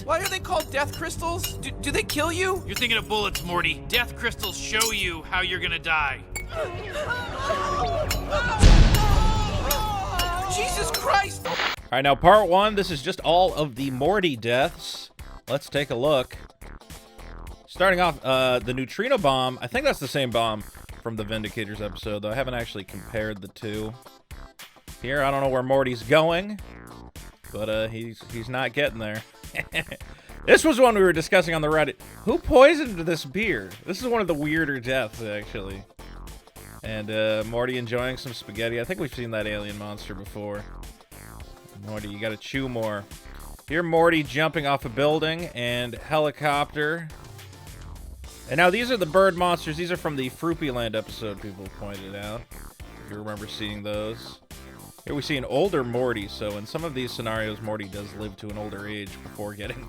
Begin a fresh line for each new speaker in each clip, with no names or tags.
Why are they called death crystals? Do they kill you?
You're thinking of bullets, Morty. Death crystals show you how you're gonna die.
Jesus Christ!
All right, now part one, this is just all of the Morty deaths. Let's take a look. Starting off, the neutrino bomb. I think that's the same bomb from the Vindicators episode, though I haven't actually compared the two. Here, I don't know where Morty's going, but he's not getting there. This was one we were discussing on the Reddit. Who poisoned this beer? This is one of the weirder deaths, actually. And Morty enjoying some spaghetti. I think we've seen that alien monster before. Morty, you gotta chew more. Here, Morty jumping off a building and helicopter. And now these are the bird monsters. These are from the Fruity Land episode, people pointed out. If you remember seeing those. Here we see an older Morty, so in some of these scenarios, Morty does live to an older age before getting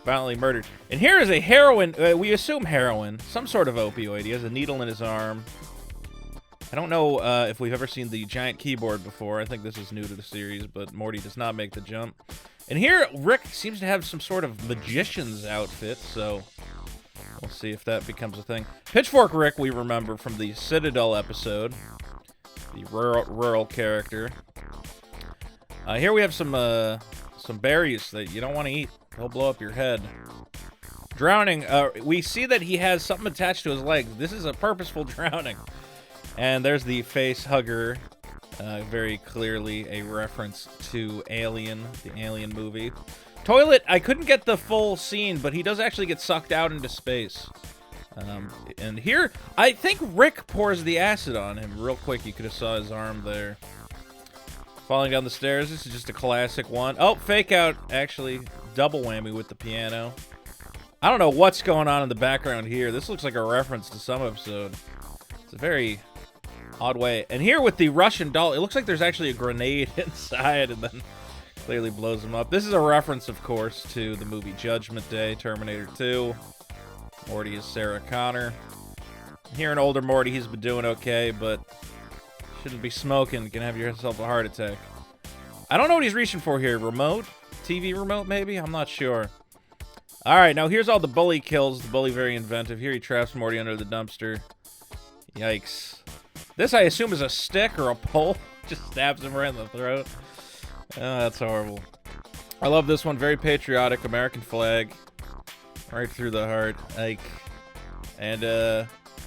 violently murdered. And here is a heroin, we assume heroin, some sort of opioid. He has a needle in his arm. I don't know if we've ever seen the giant keyboard before. I think this is new to the series, but Morty does not make the jump. And here, Rick seems to have some sort of magician's outfit, so we'll see if that becomes a thing. Pitchfork Rick, we remember from the Citadel episode, the rural character. Here we have some berries that you don't want to eat. They'll blow up your head. Drowning. We see that he has something attached to his legs. This is a purposeful drowning. And there's the face hugger. Very clearly a reference to Alien, the Alien movie. Toilet, I couldn't get the full scene, but he does actually get sucked out into space. And here, I think Rick pours the acid on him real quick. You could have saw his arm there. Falling down the stairs. This is just a classic one. Oh, fake out. Actually, double whammy with the piano. I don't know what's going on in the background here. This looks like a reference to some episode. It's a very odd way. And here with the Russian doll, it looks like there's actually a grenade inside and then clearly blows him up. This is a reference, of course, to the movie Judgment Day, Terminator 2. Morty is Sarah Connor. Here in older Morty, he's been doing okay, but shouldn't be smoking. Can have yourself a heart attack. I don't know what he's reaching for here. Remote? TV remote, maybe? I'm not sure. All right, now here's all the bully kills. The bully very inventive. Here he traps Morty under the dumpster. Yikes. This, I assume, is a stick or a pole. Just stabs him right in the throat. Oh, that's horrible. I love this one. Very patriotic. American flag. Right through the heart. Like, and,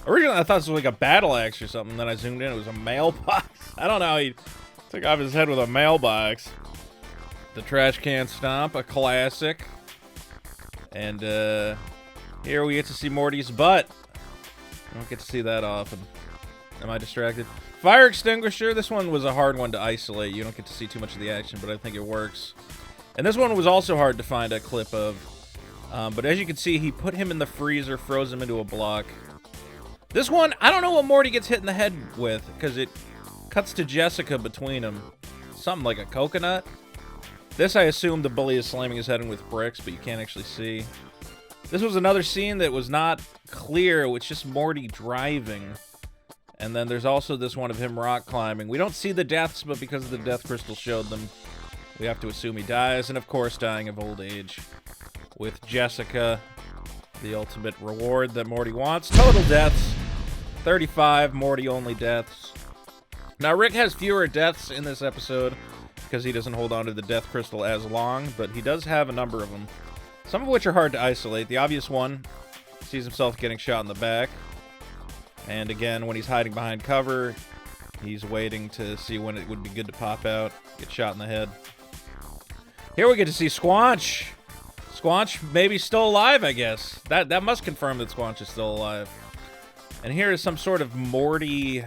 originally I thought this was like a battle axe or something. Then I zoomed in. It was a mailbox. I don't know how he took off his head with a mailbox. The trash can stomp. A classic. And, here we get to see Morty's butt. I don't get to see that often. Am I distracted? Fire extinguisher. This one was a hard one to isolate. You don't get to see too much of the action, but I think it works. And this one was also hard to find a clip of. But as you can see, he put him in the freezer, froze him into a block. This one, I don't know what Morty gets hit in the head with, because it cuts to Jessica between them. Something like a coconut. This, I assume the bully is slamming his head in with bricks, but you can't actually see. This was another scene that was not clear. It was just Morty driving. And then there's also this one of him rock climbing. We don't see the deaths, but because the death crystal showed them, we have to assume he dies. And of course, dying of old age. With Jessica, the ultimate reward that Morty wants. Total deaths, 35 Morty-only deaths. Now, Rick has fewer deaths in this episode because he doesn't hold on to the death crystal as long, but he does have a number of them. Some of which are hard to isolate. The obvious one, sees himself getting shot in the back. And again, when he's hiding behind cover, he's waiting to see when it would be good to pop out, get shot in the head. Here we get to see Squanch. Squanch maybe still alive, I guess. That must confirm that Squanch is still alive. And here is some sort of Morty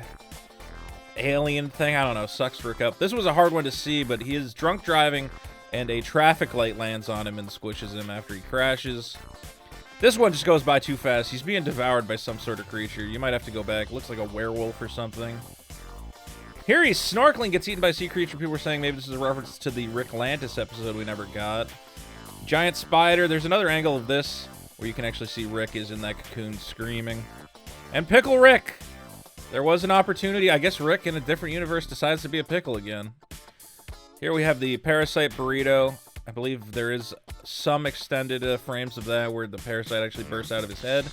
alien thing. I don't know. Sucks for a cup. This was a hard one to see, but he is drunk driving, and a traffic light lands on him and squishes him after he crashes. This one just goes by too fast. He's being devoured by some sort of creature. You might have to go back. Looks like a werewolf or something. Here he's snorkeling, gets eaten by a sea creature. People were saying maybe this is a reference to the Rick Lantis episode we never got. Giant spider. There's another angle of this where you can actually see Rick is in that cocoon screaming. And Pickle Rick. There was an opportunity. I guess Rick in a different universe decides to be a pickle again. Here we have the parasite burrito. I believe there is some extended frames of that where the parasite actually bursts out of his head.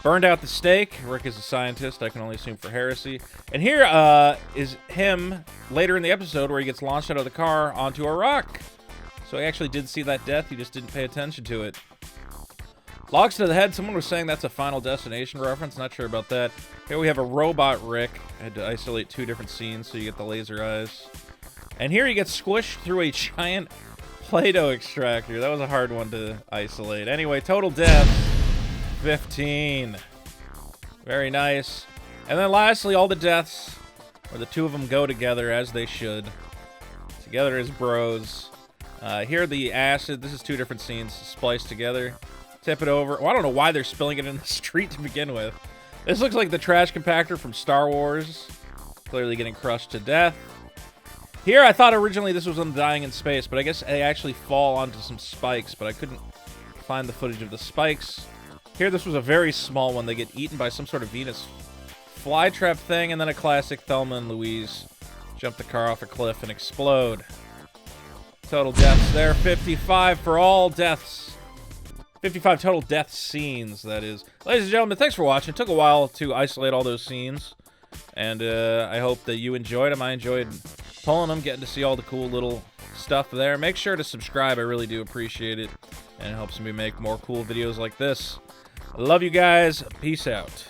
Burned out the stake. Rick is a scientist, I can only assume for heresy. And here is him later in the episode where he gets launched out of the car onto a rock. So he actually did see that death, he just didn't pay attention to it. Logs to the head, someone was saying that's a Final Destination reference, not sure about that. Here we have a robot Rick. I had to isolate 2 different scenes so you get the laser eyes. And here he gets squished through a giant Play-Doh extractor. That was a hard one to isolate. Anyway, total deaths, 15. Very nice. And then lastly, all the deaths where the 2 of them go together as they should. Together as bros. Here the acid, this is 2 different scenes spliced together. Tip it over. Well, I don't know why they're spilling it in the street to begin with. This looks like the trash compactor from Star Wars. Clearly getting crushed to death. Here, I thought originally this was them dying in space, but I guess they actually fall onto some spikes, but I couldn't find the footage of the spikes. Here, this was a very small one. They get eaten by some sort of Venus flytrap thing, and then a classic Thelma and Louise jump the car off a cliff and explode. Total deaths there, 55 for all deaths. 55 total death scenes, that is. Ladies and gentlemen, thanks for watching. It took a while to isolate all those scenes, and I hope that you enjoyed them. I enjoyed pulling them, getting to see all the cool little stuff there. Make sure to subscribe. I really do appreciate it, and it helps me make more cool videos like this. I love you guys. Peace out.